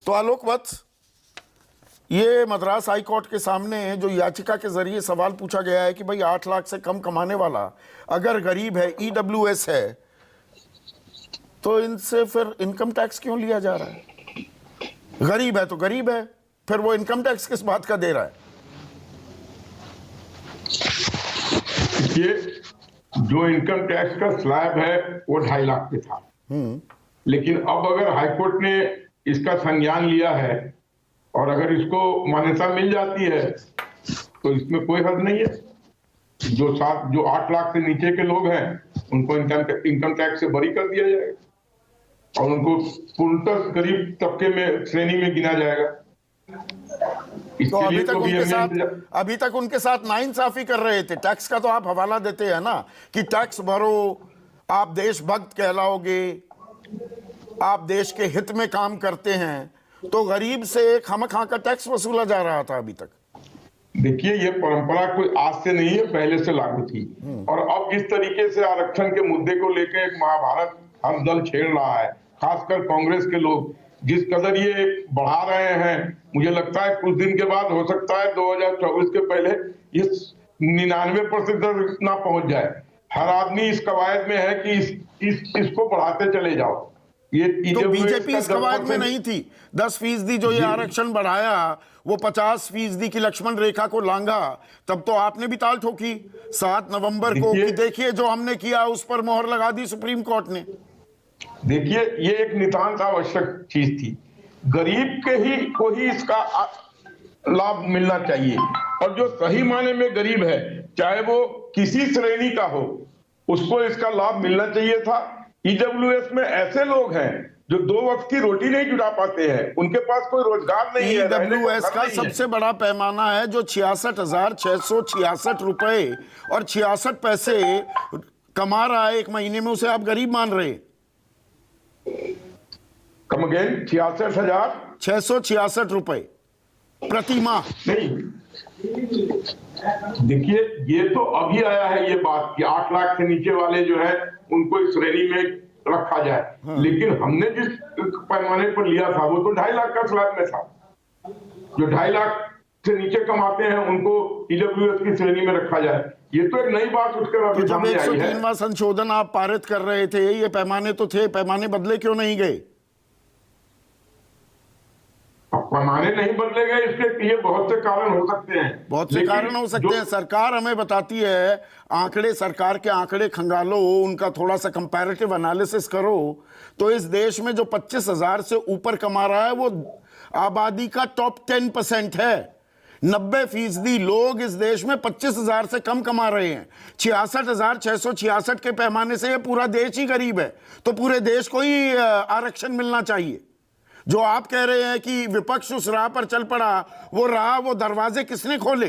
तो आलोक वत्स, ये Madras high court के सामने जो याचिका के जरिए सवाल पूछा गया है कि भाई 8 लाख से कम कमाने वाला अगर गरीब है, ईडब्ल्यूएस है, तो इनसे फिर इनकम टैक्स क्यों लिया जा रहा है? गरीब है तो गरीब है, फिर वो इनकम टैक्स किस बात का दे रहा है? ये जो इनकम टैक्स का स्लैब है वो 2.5 लाख पे था, लेकिन अब अगर हाईकोर्ट ने इसका संज्ञान लिया है और अगर इसको मान्यता मिल जाती है तो इसमें कोई हद नहीं है। जो 8 लाख से नीचे के लोग हैं उनको इनकम टैक्स से बरी कर दिया जाएगा और उनको पूर्णतः गरीब तबके में श्रेणी में गिना जाएगा। तो अभी तक उनके साथ नाइंसाफी कर रहे थे। टैक्स का तो आप हवाला देते हैं ना कि टैक्स भरो, आप देशभक्त कहलाओगे, आप देश के हित में काम करते हैं, तो गरीब से खामखा का टैक्स वसूला जा रहा था अभी तक। देखिए, ये परंपरा कोई आज से नहीं है, पहले से लागू थी। और अब जिस तरीके से आरक्षण के मुद्दे को लेकर एक महाभारत हम दल छेड़ रहा है, खासकर कांग्रेस के लोग जिस कदर ये बढ़ा रहे हैं, मुझे लगता है कुछ दिन के बाद हो सकता है 2024 के पहले ये 99% इतना पहुंच जाए। हर आदमी इस कवायद में है कि इसको बढ़ाते चले जाओ। ये तो बीजेपी इस कवायद में नहीं थी। 10% जो ये आरक्षण बढ़ाया, वो 50% की लक्ष्मण रेखा को लांघा, तब तो आपने भी ताल ठोकी 7 नवंबर को कि देखिए जो हमने किया उस पर मोहर लगा दी सुप्रीम कोर्ट ने। देखिए, ये एक नितांत आवश्यक चीज थी। गरीब को ही इसका लाभ मिलना चाहिए, और जो सही माने में गरीब है, चाहे वो किसी श्रेणी का हो, उसको इसका लाभ मिलना चाहिए था। ईडब्ल्यूएस में ऐसे लोग हैं जो 2 वक्त की रोटी नहीं जुटा पाते हैं, उनके पास कोई रोजगार नहीं है। ईडब्ल्यूएस का सबसे बड़ा पैमाना है जो 66,666 रुपए और 66 पैसे कमा रहा है एक महीने में, उसे आप गरीब मान रहे हैं? कम अगेन 66,666 रुपए प्रति माह। नहीं, देखिए, ये तो अभी आया है ये बात कि 8 लाख से नीचे वाले जो है उनको इस श्रेणी में रखा जाए। हाँ। लेकिन हमने जिस पैमाने पर लिया था वो तो 2.5 लाख का स्लैब में था। जो 2.5 लाख से नीचे कमाते हैं उनको ईडब्ल्यूएस की श्रेणी में रखा जाए, ये तो एक नई बात उसके बाद तो जब 103वां संशोधन आप पारित कर रहे थे, ये पैमाने तो थे, पैमाने बदले क्यों नहीं गए? पैमाने नहीं बदले गए, इसके ये बहुत से कारण हो सकते हैं। बहुत से कारण हो सकते हैं। सरकार हमें बताती है, आंकड़े, सरकार के आंकड़े खंगालो, उनका थोड़ा सा कंपैरेटिव एनालिसिस करो, तो इस देश में जो 25,000 से ऊपर कमा रहा है वो आबादी का टॉप 10% है। 90% लोग इस देश में 25,000 से कम कमा रहे हैं। 66,666 के पैमाने से ये पूरा देश ही गरीब है, तो पूरे देश को ही आरक्षण मिलना चाहिए। जो आप कह रहे हैं कि विपक्ष उस राह पर चल पड़ा, वो दरवाजे किसने खोले?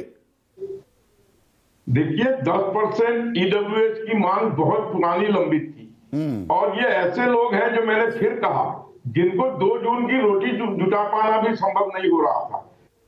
देखिए, 10% ईडब्ल्यूएस की मांग बहुत पुरानी लंबित थी, और ये ऐसे लोग हैं जो मैंने फिर कहा जिनको 2 जून की रोटी जुटा पाना भी संभव नहीं हो रहा था।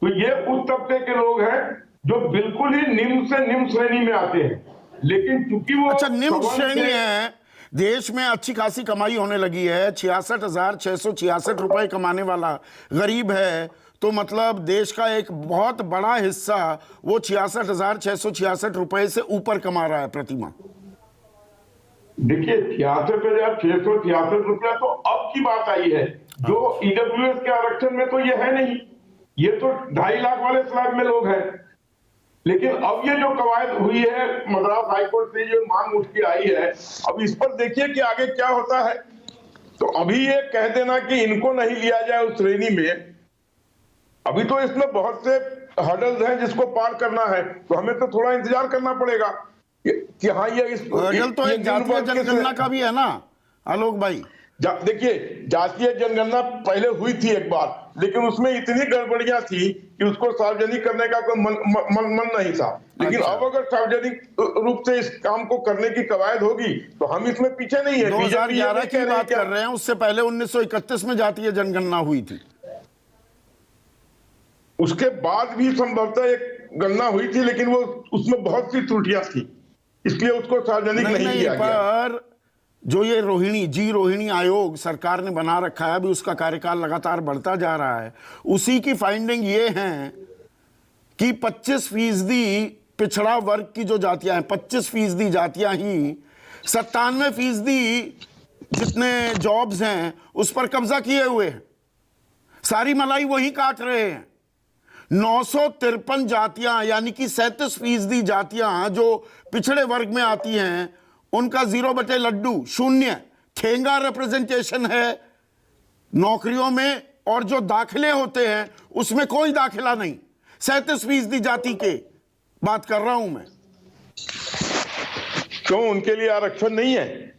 तो ये उस तबके के लोग हैं जो बिल्कुल ही निम्न से निम्न श्रेणी में आते हैं, लेकिन चूंकि वो अच्छा निम्न श्रेणी है, देश में अच्छी खासी कमाई होने लगी है, 66,666 रुपए कमाने वाला गरीब है, तो मतलब देश का एक बहुत बड़ा हिस्सा वो 66,666 रुपए से ऊपर कमा रहा है प्रति माह। देखिए, 66,666 रुपया तो अब की बात आई है, जो ईडब्ल्यूएस के आरक्षण में तो ये है नहीं। ये तो 2.5 लाख वाले स्लैब में लोग हैं। लेकिन अब ये जो कवायद हुई है मद्रास हाईकोर्ट से, जो मांग उठ के आई है, अब इस पर देखिए कि आगे क्या होता है। तो अभी ये कह देना कि इनको नहीं लिया जाए उस श्रेणी में, अभी तो इसमें बहुत से हर्डल्स हैं जिसको पार करना है, तो हमें तो थोड़ा इंतजार करना पड़ेगा कि हाँ, ये इस हर्डल तो एक जातीय जनगणना का भी है ना आलोक भाई। देखिए, जातीय जनगणना पहले हुई थी एक बार, लेकिन उसमें इतनी गड़बड़ियां थी कि उसको सार्वजनिक करने का कोई मन नहीं था। लेकिन अब अगर सार्वजनिक रूप से इस काम को करने की कवायद होगी तो हम इसमें पीछे नहीं है। 2011 की बात कर रहे हैं, उससे पहले 1931 में जातीय जनगणना हुई थी। उसके बाद भी संभवतः एक गणना हुई थी, लेकिन वो उसमें बहुत सी त्रुटियां थी, इसलिए उसको सार्वजनिक नहीं किया गया। जो ये रोहिणी आयोग सरकार ने बना रखा है, अभी उसका कार्यकाल लगातार बढ़ता जा रहा है, उसी की फाइंडिंग ये है कि 25% पिछड़ा वर्ग की जो जातियां हैं, 25% जातियां ही 97% जितने जॉब्स हैं उस पर कब्जा किए हुए हैं। सारी मलाई वही काट रहे हैं। 953 जातियां यानी कि 37% जातियां जो पिछड़े वर्ग में आती हैं, उनका 0/लड्डू, शून्य, ठेंगा रिप्रेजेंटेशन है नौकरियों में, और जो दाखिले होते हैं उसमें कोई दाखिला नहीं। 37% जाति के बात कर रहा हूं मैं। क्यों उनके लिए आरक्षण नहीं है?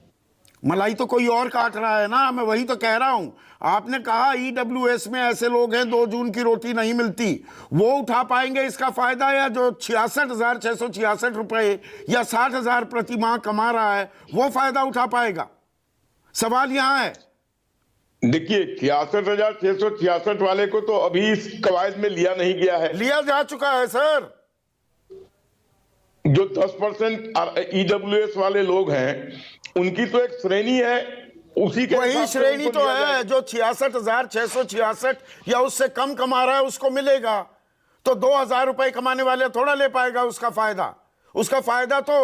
मलाई तो कोई और काट रहा है ना, मैं वही तो कह रहा हूं। आपने कहा ईडब्ल्यूएस में ऐसे लोग हैं 2 जून की रोटी नहीं मिलती, वो उठा पाएंगे इसका फायदा, या जो 66,666 रुपए या 60,000 प्रति माह कमा रहा है वो फायदा उठा पाएगा? सवाल यहां है। देखिए 66,666 वाले को तो अभी इस कवायद में लिया नहीं गया है। लिया जा चुका है सर। जो 10% ईडब्ल्यूएस वाले लोग हैं उनकी तो एक श्रेणी है, उसी के वही श्रेणी तो है जो 66,666 या उससे कम कमा रहा है उसको मिलेगा। तो 2,000 रुपए कमाने वाले थोड़ा ले पाएगा उसका फायदा। उसका फायदा तो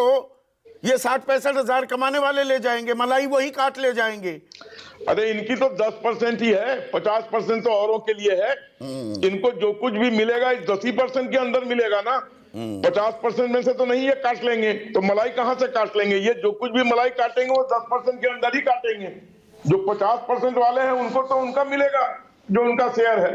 ये 60-65 हजार कमाने वाले ले जाएंगे, मलाई वही काट ले जाएंगे। अरे इनकी तो 10% ही है, 50% तो औरों के लिए है। इनको जो कुछ भी मिलेगा इस 10% के अंदर मिलेगा ना। 50% में से तो नहीं ये काट लेंगे, तो मलाई कहां से काट लेंगे? ये जो कुछ भी मलाई काटेंगे वो 10% के अंदर ही काटेंगे। जो 50% वाले हैं उनको तो उनका मिलेगा जो उनका शेयर है।